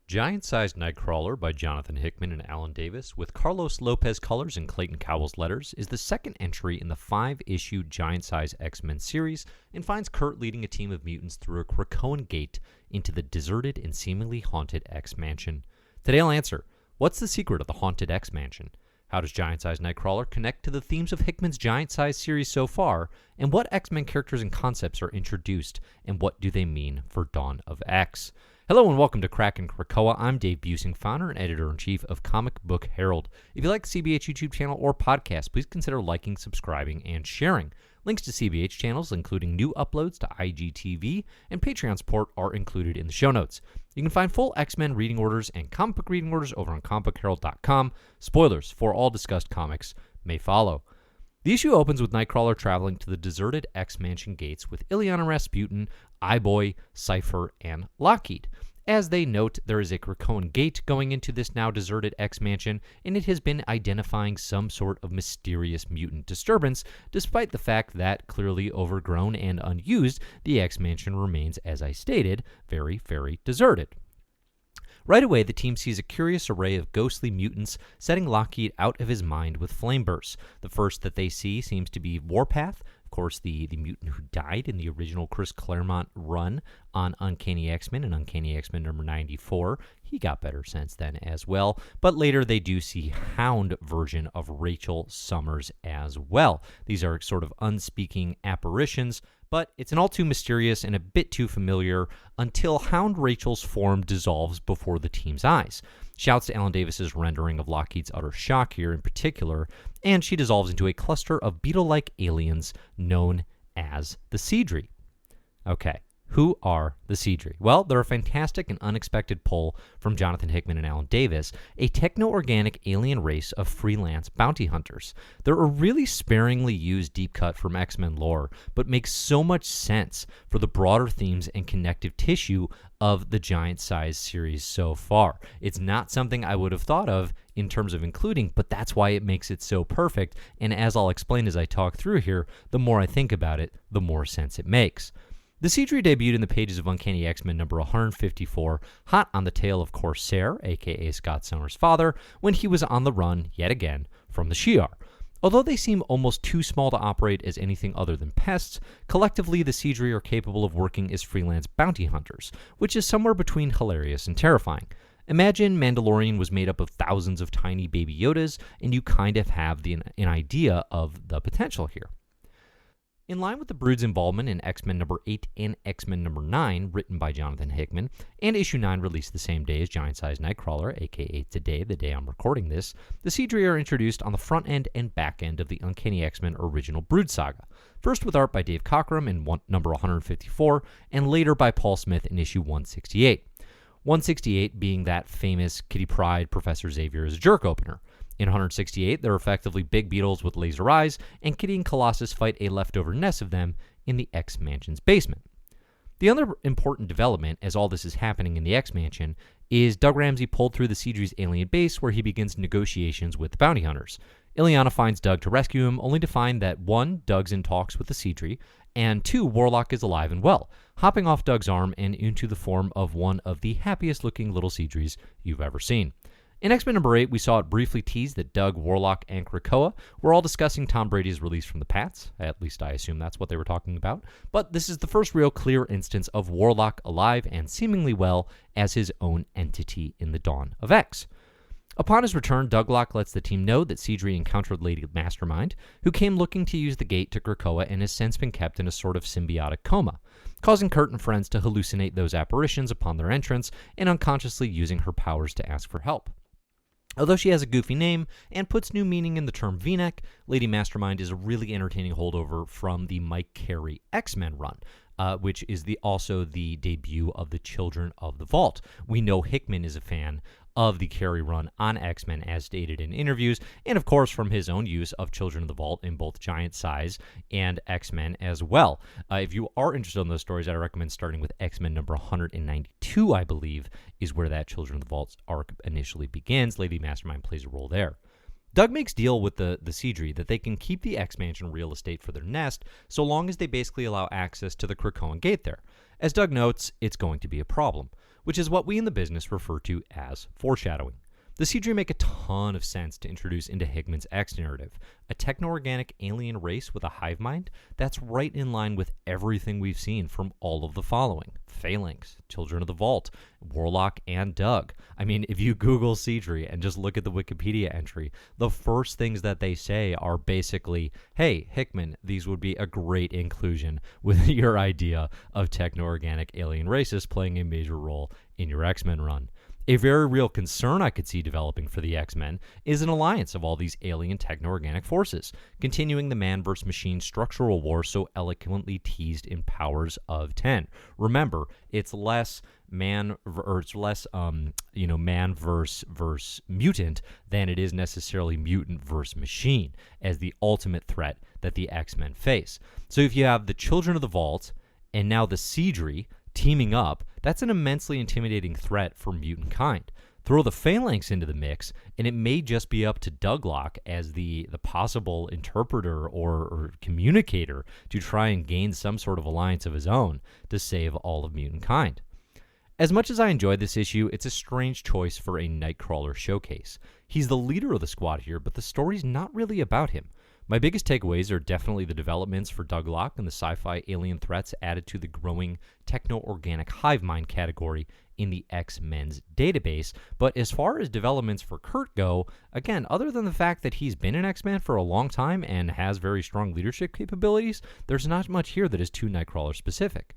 Giant-Size Nightcrawler by Jonathan Hickman and Alan Davis, with Carlos Lopez colors and Clayton Cowles letters, is the second entry in the 5-issue Giant-Size X-Men series and finds Kurt leading a team of mutants through a Krakoan gate into the deserted and seemingly haunted X-Mansion. Today I'll answer, what's the secret of the haunted X-Mansion? How does Giant-Size Nightcrawler connect to the themes of Hickman's Giant-Size series so far? And what X-Men characters and concepts are introduced, and what do they mean for Dawn of X? Hello and welcome to Krakoan. I'm Dave Busing, founder and editor-in-chief of Comic Book Herald. If you like the CBH YouTube channel or podcast, please consider liking, subscribing, and sharing. Links to CBH channels, including new uploads to IGTV and Patreon support, are included in the show notes. You can find full X-Men reading orders and comic book reading orders over on comicbookherald.com. Spoilers for all discussed comics may follow. The issue opens with Nightcrawler traveling to the deserted X-Mansion gates with Illyana Rasputin, Eyeboy, Cypher, and Lockheed. As they note, there is a Krakoan gate going into this now deserted X-Mansion, and it has been identifying some sort of mysterious mutant disturbance, despite the fact that, clearly overgrown and unused, the X-Mansion remains, as I stated, very, very deserted. Right away, the team sees a curious array of ghostly mutants, setting Lockheed out of his mind with flame bursts. The first that they see seems to be Warpath, of course, the mutant who died in the original Chris Claremont run on Uncanny X-Men and Uncanny X-Men number 94. He got better since then as well. But later they do see Hound version of Rachel Summers as well. These are sort of unspeaking apparitions, but it's an all too mysterious and a bit too familiar until Hound Rachel's form dissolves before the team's eyes. Shouts to Alan Davis's rendering of Lockheed's utter shock here in particular, and she dissolves into a cluster of beetle-like aliens known as the Seedry. Okay, who are the Seedry? Well, they're a fantastic and unexpected pull from Jonathan Hickman and Alan Davis, a techno-organic alien race of freelance bounty hunters. They're a really sparingly used deep cut from X-Men lore, but makes so much sense for the broader themes and connective tissue of the Giant-Size series so far. It's not something I would have thought of in terms of including, but that's why it makes it so perfect, and as I'll explain as I talk through here, the more I think about it, the more sense it makes. The Seedry debuted in the pages of Uncanny X-Men number 154, hot on the tail of Corsair, aka Scott Summers' father, when he was on the run, yet again, from the Shi'ar. Although they seem almost too small to operate as anything other than pests, collectively the Seedry are capable of working as freelance bounty hunters, which is somewhere between hilarious and terrifying. Imagine Mandalorian was made up of thousands of tiny baby Yodas, and you kind of have an idea of the potential here. In line with the Brood's involvement in X-Men number 8 and X-Men number 9, written by Jonathan Hickman, and issue 9 released the same day as Giant-Size Nightcrawler, aka today, the day I'm recording this, the Seedry are introduced on the front end and back end of the Uncanny X-Men original Brood saga. First with art by Dave Cockrum in number 154, and later by Paul Smith in issue 168. 168 being that famous Kitty Pryde Professor Xavier is a jerk opener. In 168, they're effectively big beetles with laser eyes, and Kitty and Colossus fight a leftover nest of them in the X-Mansion's basement. The other important development, as all this is happening in the X-Mansion, is Doug Ramsey pulled through the Seedry's alien base where he begins negotiations with the bounty hunters. Illyana finds Doug to rescue him, only to find that 1, Doug's in talks with the Seedry, and 2, Warlock is alive and well, hopping off Doug's arm and into the form of one of the happiest-looking little Seedrys you've ever seen. In X-Men number 8, we saw it briefly teased that Doug, Warlock, and Krakoa were all discussing Tom Brady's release from the Pats. At least I assume that's what they were talking about. But this is the first real clear instance of Warlock alive and seemingly well as his own entity in the Dawn of X. Upon his return, Douglock lets the team know that Seedry encountered Lady Mastermind, who came looking to use the gate to Krakoa and has since been kept in a sort of symbiotic coma, causing Kurt and friends to hallucinate those apparitions upon their entrance and unconsciously using her powers to ask for help. Although she has a goofy name and puts new meaning in the term V-neck, Lady Mastermind is a really entertaining holdover from the Mike Carey X-Men run, which is also the debut of the Children of the Vault. We know Hickman is a fan of the Carey run on X-Men as stated in interviews, and of course from his own use of Children of the Vault in both Giant-Size and X-Men as well. If you are interested in those stories, I recommend starting with X-Men number 192, I believe, is where that Children of the Vault arc initially begins. Lady Mastermind plays a role there. Doug makes deal with the Seedry that they can keep the X-Mansion real estate for their nest so long as they basically allow access to the Krakoan gate there. As Doug notes, it's going to be a problem, which is what we in the business refer to as foreshadowing. The Seedry make a ton of sense to introduce into Hickman's X narrative, a techno-organic alien race with a hive mind that's right in line with everything we've seen from all of the following: Phalanx, Children of the Vault, Warlock, and Doug. I mean, if you Google Seedry and just look at the Wikipedia entry, the first things that they say are basically, hey, Hickman, these would be a great inclusion with your idea of techno-organic alien races playing a major role in your X-Men run. A very real concern I could see developing for the X-Men is an alliance of all these alien techno-organic forces, continuing the man versus machine structural war so eloquently teased in Powers of 10. Remember, it's less man versus mutant than it is necessarily mutant versus machine as the ultimate threat that the X-Men face. So if you have the Children of the Vault and now the Seedry teaming up, that's an immensely intimidating threat for mutant kind. Throw the Phalanx into the mix, and it may just be up to Douglock as the possible interpreter or communicator to try and gain some sort of alliance of his own to save all of mutant kind. As much as I enjoyed this issue, it's a strange choice for a Nightcrawler showcase. He's the leader of the squad here, but the story's not really about him. My biggest takeaways are definitely the developments for Douglock and the sci-fi alien threats added to the growing techno-organic hive mind category in the X-Men's database. But as far as developments for Kurt go, again, other than the fact that he's been an X-Men for a long time and has very strong leadership capabilities, there's not much here that is too Nightcrawler specific.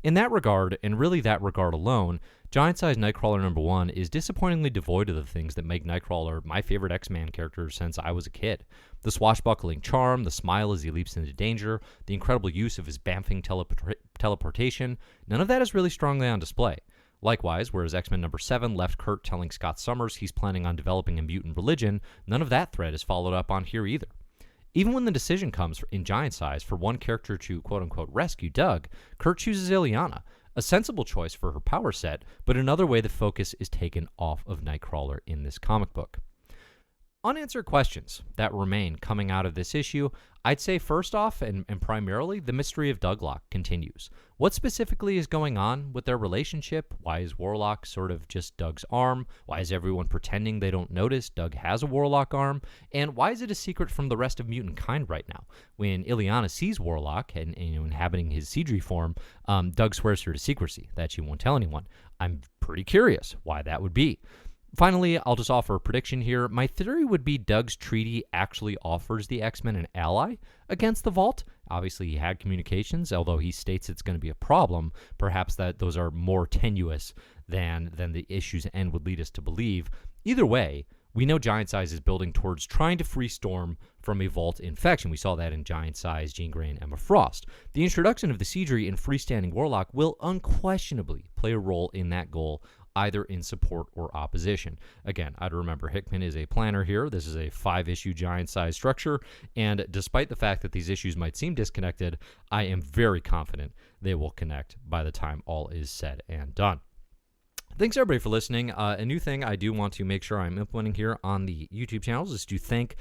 In that regard, and really that regard alone, Giant-Size Nightcrawler #1 is disappointingly devoid of the things that make Nightcrawler my favorite X-Man character since I was a kid. The swashbuckling charm, the smile as he leaps into danger, the incredible use of his bamfing teleportation, none of that is really strongly on display. Likewise, whereas X-Men #7 left Kurt telling Scott Summers he's planning on developing a mutant religion, none of that thread is followed up on here either. Even when the decision comes in Giant Size for one character to quote-unquote rescue Doug, Kurt chooses Illyana, a sensible choice for her power set, but another way the focus is taken off of Nightcrawler in this comic book. Unanswered questions that remain coming out of this issue, I'd say first off, and primarily, the mystery of Douglock continues. What specifically is going on with their relationship? Why is Warlock sort of just Doug's arm? Why is everyone pretending they don't notice Doug has a Warlock arm? And why is it a secret from the rest of mutant kind right now? When Illyana sees Warlock and inhabiting his Seedry form, Doug swears her to secrecy, that she won't tell anyone. I'm pretty curious why that would be. Finally, I'll just offer a prediction here. My theory would be Doug's treaty actually offers the X-Men an ally against the Vault. Obviously, he had communications, although he states it's going to be a problem. Perhaps that those are more tenuous than the issue's end would lead us to believe. Either way, we know Giant Size is building towards trying to free Storm from a Vault infection. We saw that in Giant Size, Jean Grey, and Emma Frost. The introduction of the Seedry and freestanding Warlock will unquestionably play a role in that goal, either in support or opposition. Again, I'd remember Hickman is a planner here. This is a 5-issue giant-size structure, and despite the fact that these issues might seem disconnected, I am very confident they will connect by the time all is said and done. Thanks, everybody, for listening. A new thing I do want to make sure I'm implementing here on the YouTube channels is to thank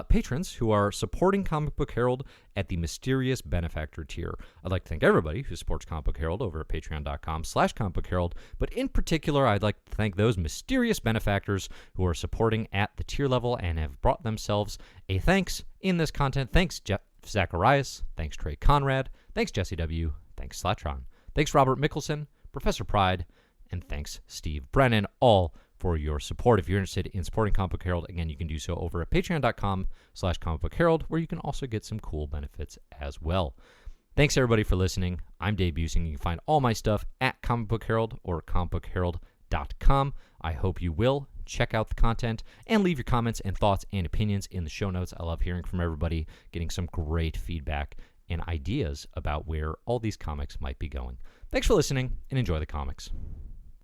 patrons who are supporting Comic Book Herald at the Mysterious Benefactor tier. I'd like to thank everybody who supports Comic Book Herald over at patreon.com/Comic Book Herald, but in particular, I'd like to thank those mysterious benefactors who are supporting at the tier level and have brought themselves a thanks in this content. Thanks, Jeff Zacharias. Thanks, Trey Conrad. Thanks, Jesse W. Thanks, Slatron. Thanks, Robert Mickelson, Professor Pride, and thanks, Steve Brennan, all for your support. If you're interested in supporting Comic Book Herald, again, you can do so over at patreon.com/Comic Book Herald, where you can also get some cool benefits as well. Thanks, everybody, for listening. I'm Dave Busing. You can find all my stuff at Comic Book Herald or comicbookherald.com. I hope you will check out the content and leave your comments and thoughts and opinions in the show notes. I love hearing from everybody, getting some great feedback and ideas about where all these comics might be going. Thanks for listening, and enjoy the comics.